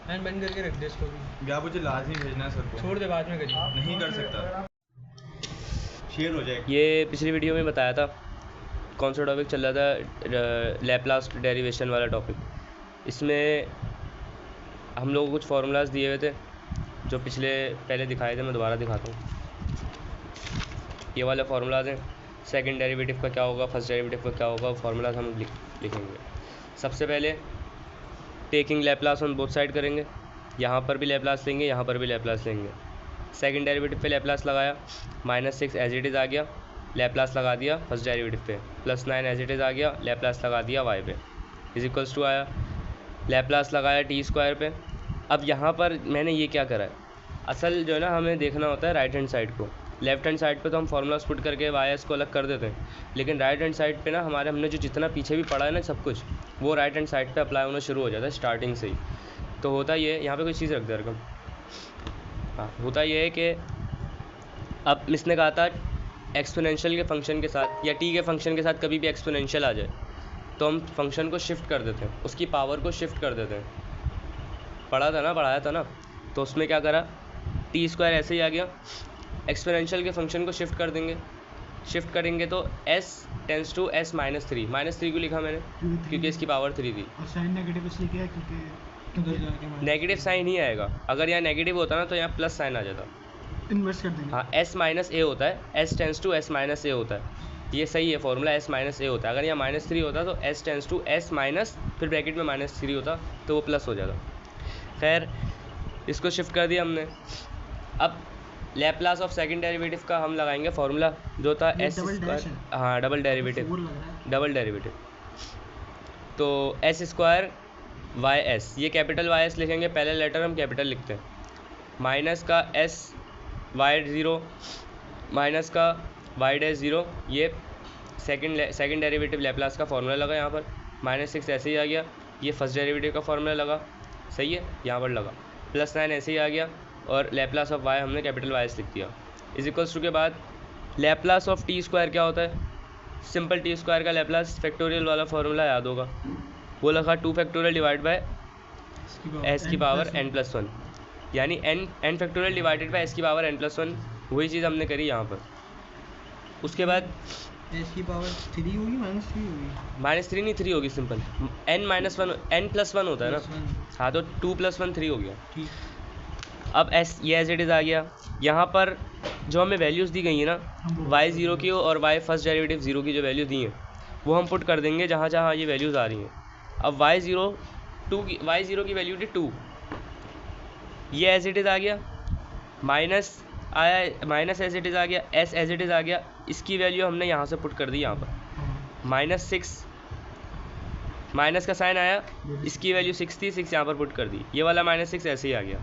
Fan बंद करके रख दे इसको भी। या मुझे लाजमी भेजना है सर को। छोड़ दे, बाद में करिए। नहीं कर सकता, शेयर हो जाएगा। ये पिछली वीडियो में बताया था कौन सा टॉपिक चल रहा था, लैप्लास डेरिवेशन वाला टॉपिक। इसमें हम लोगों को कुछ फार्मूलाज दिए हुए थे जो पहले दिखाए थे, मैं दोबारा दिखाता हूँ। ये वाले फार्मूलाज हैं, सेकंड डेरिवेटिव का क्या होगा, फर्स्ट डेरिवेटिव का क्या होगा, फार्मूलाज हम लिखेंगे। सबसे पहले taking Laplace on both side करेंगे, यहाँ पर भी लैप्लास लेंगे, यहाँ पर भी लैप्लास लेंगे। सेकंड डेरिवेटिव पे लैप्लास लगाया, -6 एज इट इज़ आ गया, लैप्लास लगा दिया फर्स्ट डेरिवेटिव पे, +9 एज इट इज़ आ गया, लैप्लास लगा दिया y पे, इज इक्वल्स टू आया, लैप्लास लगाया t² पे। अब यहाँ पर मैंने ये क्या करा है, असल जो है ना हमें देखना होता है राइट हैंड साइड को। लेफ्ट हैंड साइड पे तो हम फार्मूलाज पुट करके वाई को अलग कर देते हैं, लेकिन राइट हैंड साइड पे ना हमने जो जितना पीछे भी पढ़ा है ना सब कुछ, वो राइट हैंड साइड पे अप्लाई होना शुरू हो जाता है स्टार्टिंग से ही। तो होता ये, यहाँ पे कोई चीज़ रख दे रकम, हाँ, होता ये है कि अब इसने कहा था एक्सपोनेंशियल के फंक्शन के साथ या टी के फंक्शन के साथ कभी भी एक्सपोनेंशियल आ जाए तो हम फंक्शन को शिफ्ट कर देते हैं, उसकी पावर को शिफ्ट कर देते हैं। पढ़ाया था ना, तो उसमें क्या करा, t² ऐसे ही आ गया, एक्सपोनेंशियल के फंक्शन को शिफ्ट करेंगे तो s टेंस टू s -3, -3 क्यों लिखा मैंने, क्योंकि इसकी पावर 3 थी। और साइन नेगेटिव इसलिए किया क्योंकि नेगेटिव साइन ही आएगा, अगर यहाँ नेगेटिव होता ना तो यहाँ प्लस साइन आ जाता, इन्वर्स कर देंगे। हाँ, s - a होता है, s tends to s - a होता है, ये सही है फॉर्मूला, s - a होता है। अगर यहाँ -3 होता तो s tends to s minus, फिर ब्रैकेट में -3 होता तो वो प्लस हो जाता। खैर, इसको शिफ्ट कर दिया हमने। अब लैप्लास ऑफ सेकंड डेरिवेटिव का हम लगाएंगे फार्मूला जो था s², हाँ डबल डेरिवेटिव, तो s² ys, ये कैपिटल ys लिखेंगे, पहले लेटर हम कैपिटल लिखते हैं, माइनस का s y0 माइनस का y'0, ये सेकंड डेरिवेटिव लैप्लास का फार्मूला लगा यहाँ पर, -6 ऐसे ही आ गया, ये फर्स्ट डेरिवेटिव का फार्मूला लगा, सही है, यहाँ पर लगा, +9 ऐसे ही आ गया, और लैप्लास ऑफ y हमने कैपिटल ys लिख दिया, इज इक्वल्स टू के बाद लैप्लास ऑफ t² क्या होता है, सिंपल t² का लैप्लास फैक्टोरियल वाला फार्मूला याद होगा, वो लगा 2 फैक्टोरियल डिवाइड बाय s की पावर n+1, यानी n factorial divided by s की पावर n+1, वही चीज़ हमने करी यहाँ पर। उसके बाद s की पावर 3 होगी, -3 होगी, -3 नहीं 3 होगी, सिंपल n+1 होता है ना, हाँ, तो 2 + 1 3 हो गया। ठीक। अब ये एज इट इज़ आ गया, यहाँ पर जो हमें वैल्यूज़ दी गई है ना, y0 की और y फर्स्ट डेरिवेटिव 0 की जो वैल्यू दी हैं वो हम पुट कर देंगे जहाँ जहाँ ये वैल्यूज़ आ रही हैं। अब y0 की वैल्यू थी 2, ये एज इट इज़ आ गया, माइनस एज इट इज़ आ गया, s एज इट इज़ आ गया, इसकी वैल्यू हमने यहाँ से पुट कर दी, यहाँ पर -6, माइनस का साइन आया, इसकी वैल्यू 6 थी, 6 यहाँ पर पुट कर दी, ये वाला -6 ऐसे ही आ गया।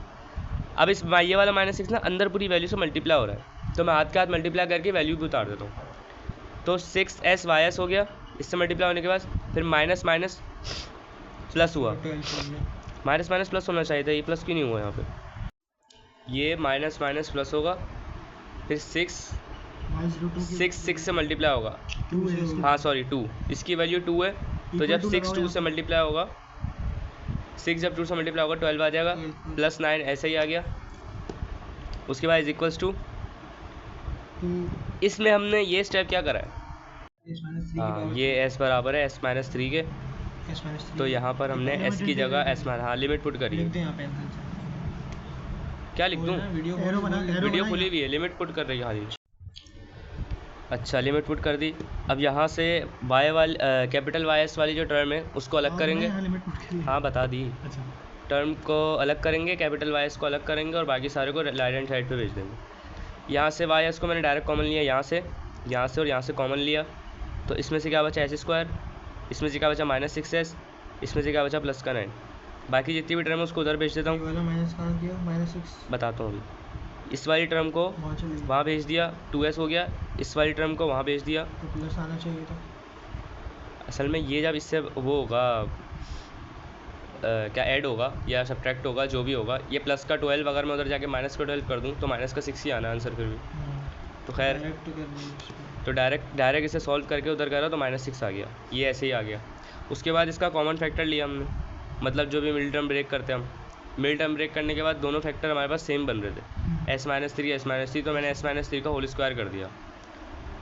अब ये वाला -6 ना अंदर पूरी वैल्यू से मल्टीप्लाई हो रहा है, तो मैं हाथ के हाथ मल्टीप्लाई करके वैल्यू भी उतार देता हूँ, तो 6s ys हो गया, इससे मल्टीप्लाई होने के बाद फिर माइनस प्लस हुआ, माइनस प्लस होना चाहिए था, ये प्लस क्यों नहीं हुआ यहाँ पे, ये माइनस प्लस होगा, फिर 6 से मल्टीप्लाई होगा, हाँ सॉरी 2, इसकी वैल्यू 2 है, तो जब 6 2 से मल्टीप्लाई होगा, 6 जब 2 से मल्टीप्लाई होगा 12 आ जाएगा, +9 ऐसे ही आ गया। उसके बाद इज इक्वल्स टू, इसमें हमने ये स्टेप क्या करा है, हाँ, ये s बराबर है s-3 के, तो यहाँ पर हमने s की जगह s, हाँ, लिमिट पुट करी है, क्या लिख दूँ, वीडियो खुली हुई है, लिमिट पुट कर रही है खाली, अच्छा लिमिट पुट कर दी। अब यहाँ से y वाली कैपिटल ys वाली जो टर्म है उसको अलग करेंगे, हाँ बता दी, टर्म को अलग करेंगे, कैपिटल ys को अलग करेंगे और बाकी सारे को राइट हैंड साइड पे भेज देंगे। यहाँ से ys को मैंने डायरेक्ट कॉमन लिया, यहाँ से और यहाँ से कॉमन लिया, तो इसमें से क्या बचा s², इसमें से क्या बचा -6s, इसमें से क्या बचा +9, बाकी जितनी भी टर्म है उसको उधर भेज देता हूँ, बताता हूँ अभी। इस वाली टर्म को वहाँ भेज दिया, 2s हो गया, इस वाली टर्म को वहाँ भेज दिया, तो प्लस आना चाहिए था, असल में ये जब इससे वो होगा क्या ऐड होगा या सब्ट्रैक्ट होगा, जो भी होगा, ये प्लस का 12 अगर मैं उधर जाके माइनस का 12 कर दूँ तो माइनस का 6 ही आना आंसर फिर भी, तो खैर तो डायरेक्ट इसे सॉल्व करके उधर करा तो -6 आ गया, ये ऐसे ही आ गया। उसके बाद इसका कॉमन फैक्टर लिया हमने, मतलब जो भी मिडिल टर्म ब्रेक करते हैं हम, मिड टर्म ब्रेक करने के बाद दोनों फैक्टर हमारे पास सेम बन रहे थे, एस माइनस थ्री, तो मैंने एस माइनस थ्री का होल स्क्वायर कर दिया।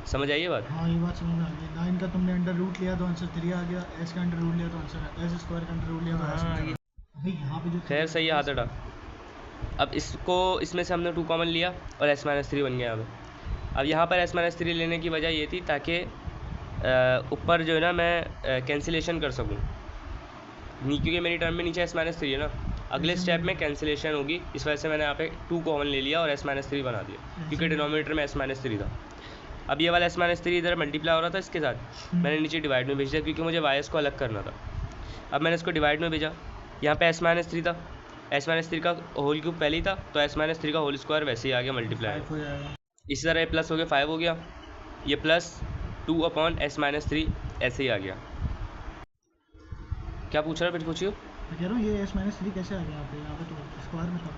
समझ आई ये बात? हाँ ये बात समझ में आ गई। 9 का तुमने अंडर रूट लिया तो आंसर 3 आ गया, एस का अंडर रूट लिया तो आंसर एस स्क्वायर का अंडर रूट लिया तो आंसर भाई यहाँ पे जो खैर सही है, हाथ हटा। अब इसको इसमें से हमने 2 कॉमन लिया और एस माइनस थ्री बन गया। अब यहाँ पर एस माइनस थ्री लेने की वजह ये थी ताकि ऊपर जो है ना मैं कैंसिलेशन कर सकूँ, क्योंकि मेरी टर्म में नीचे एस माइनस थ्री है ना, अगले स्टेप में कैंसिलेशन होगी, इस वजह से मैंने यहाँ पे 2 कॉमन ले लिया और एस माइनस थ्री बना दिया, क्योंकि डिनोमिनेटर में एस माइनस थ्री था। अब ये वाला एस माइनस थ्री इधर मल्टीप्लाई हो रहा था इसके साथ, मैंने नीचे डिवाइड में भेज दिया क्योंकि मुझे वाई एस को अलग करना था। अब मैंने इसको डिवाइड में भेजा, यहाँ पे एस माइनस थ्री था, एस माइनस थ्री का होल क्यूब पहले ही था तो एस माइनस थ्री का होल स्क्वायर वैसे ही आ गया मल्टीप्लाई। इसी तरह ये प्लस हो गया 5 हो गया, ये plus 2 upon S minus three ऐसे ही आ गया। क्या पूछ रहा है फिर पूछिए? मैं कह रहा हूँ ये एस माइनस थ्री कैसे आ गया यहाँ पे तो स्क्वायर में था।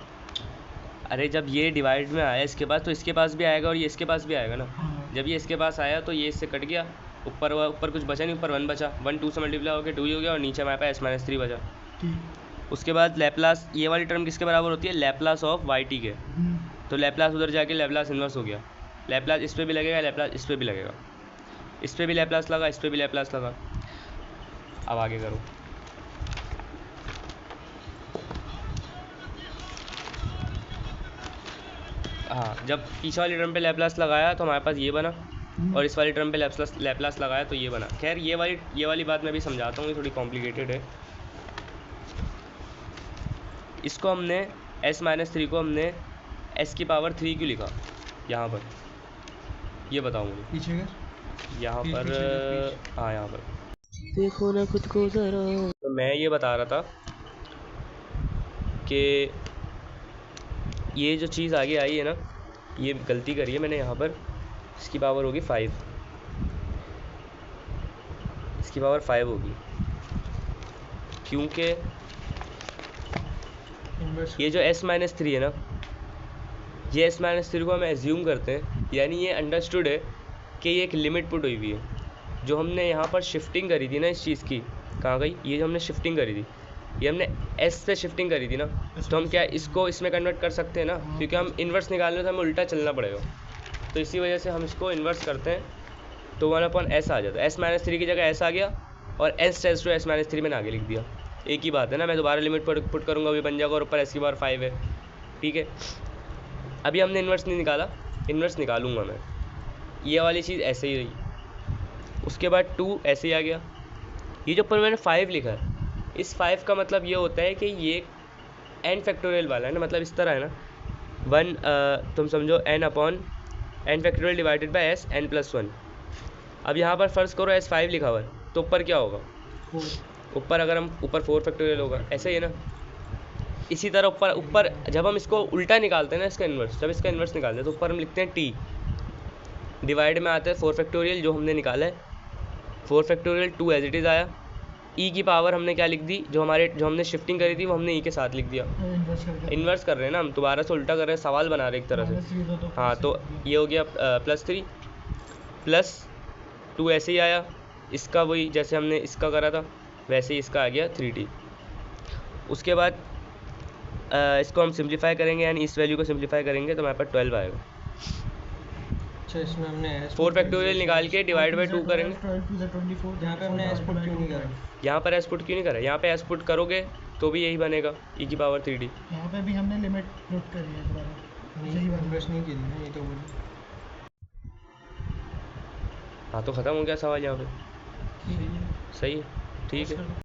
अरे जब ये डिवाइड में आया इसके पास तो इसके पास भी आएगा और ये इसके पास भी आएगा ना। हाँ। जब ये इसके पास आया तो ये इससे कट गया, ऊपर कुछ बचा नहीं, ऊपर 1 बचा, 1 2 से मल्टीप्लाई हो गया 2 ही हो गया और नीचे हमारे पास एस माइनस थ्री बचा। ठीक। उसके बाद लैप्लास, ये वाली टर्म किसके बराबर होती है? लैप्लास ऑफ वाई टी के। तो लैप्लास उधर जाके लैप्लास इन्वर्स हो गया, लैप्लास इस पर भी लगेगा, लैप्लास इस पर भी लगेगा, इस पर भी लैप्लास लगा, इस पर भी लैप्लास लगा। अब आगे करो। हाँ, जब पीछे वाली टर्म पे लैप्लास लगाया तो हमारे पास ये बना और इस वाली टर्म पे लैप्लास लगाया तो ये बना। खैर ये वाली बात मैं भी समझाता हूँ, ये थोड़ी कॉम्प्लिकेटेड है। इसको हमने एस माइनस थ्री को हमने एस की पावर 3 क्यों लिखा यहाँ पर, ये बताओ मुझे। पीछे कर यहाँ पर पीछे। हाँ यहाँ पर देखो ना खुद को जरा। तो मैं ये बता रहा था कि ये जो चीज़ आगे आई है ना, ये गलती करी है मैंने यहाँ पर, इसकी पावर होगी 5, इसकी पावर 5 होगी क्योंकि ये जो एस माइनस थ्री है ना, ये एस माइनस थ्री को हम एज्यूम करते हैं, यानी ये अंडरस्टूड है कि ये एक लिमिट पुट हुई हुई है। जो हमने यहाँ पर शिफ्टिंग करी थी ना इस चीज़ की, कहाँ गई? ये जो हमने शिफ्टिंग करी थी, ये हमने एस से शिफ्टिंग करी थी ना, तो हम क्या इसको इसमें कन्वर्ट कर सकते हैं ना, क्योंकि हम इन्वर्स निकालने तो हमें उल्टा चलना पड़ेगा, तो इसी वजह से हम इसको इन्वर्स करते हैं तो 1/s आ जाता है। एस माइनस थ्री की जगह एस आ गया और S tends to S minus three मैंने आगे लिख दिया, एक ही बात है ना। मैं दोबारा लिमिट पुट करूँगा अभी बन जाएगा और ऊपर एस की पावर 5 है, ठीक है। अभी हमने इन्वर्स नहीं निकाला, इन्वर्स निकालूंगा मैं, ये वाली चीज़ ऐसे ही रही। उसके बाद 2 ऐसे ही आ गया, ये जो ऊपर मैंने 5 लिखा है, इस 5 का मतलब ये होता है कि ये n फैक्टोरियल वाला है ना, मतलब इस तरह है ना 1 तुम समझो n upon n factorial divided by s n+1। अब यहाँ पर फर्ज करो s5 लिखा हुआ है तो ऊपर क्या होगा? ऊपर अगर हम ऊपर 4 फैक्टोरियल होगा, ऐसे ही है ना। इसी तरह ऊपर जब हम इसको उल्टा निकालते हैं ना, इसका इन्वर्स, जब इसका इन्वर्स निकालते हैं तो ऊपर हम लिखते हैं t, डिवाइड में आता है 4 फैक्टोरियल जो हमने निकाला है, 4 फैक्टोरियल 2 एज इट इज़ आया, ई की पावर हमने क्या लिख दी, जो हमने शिफ्टिंग करी थी वो हमने ई के साथ लिख दिया। इन्वर्स कर रहे हैं ना हम, दोबारा से उल्टा कर रहे हैं, सवाल बना रहे हैं एक तरह से। हाँ तो ये हो गया +3 प्लस 2 ऐसे ही आया, इसका वही जैसे हमने इसका करा था वैसे ही इसका आ गया 3t। उसके बाद इसको हम सिंप्लीफाई करेंगे, यानी इस वैल्यू को सिंप्लीफाई करेंगे तो हमारे पास 12 आएगा। अच्छा, इसमें हमने 4 फैक्टोरियल निकाल के डिवाइड बाई 2 करेंगे। यहाँ पे हमने एस पुट क्यों नहीं करा? यहाँ पर एस पुट क्यों नहीं करा? यहाँ पे एस पुट करोगे तो भी यही बनेगा e की पावर 3t। यहाँ पे भी हमने लिमिट पुट करी है दोबारा, यही इन्वर्स नहीं की ना, ये तो बोल। हाँ तो ख़त्म हो गया सवाल यहाँ पे। सही है, ठीक है।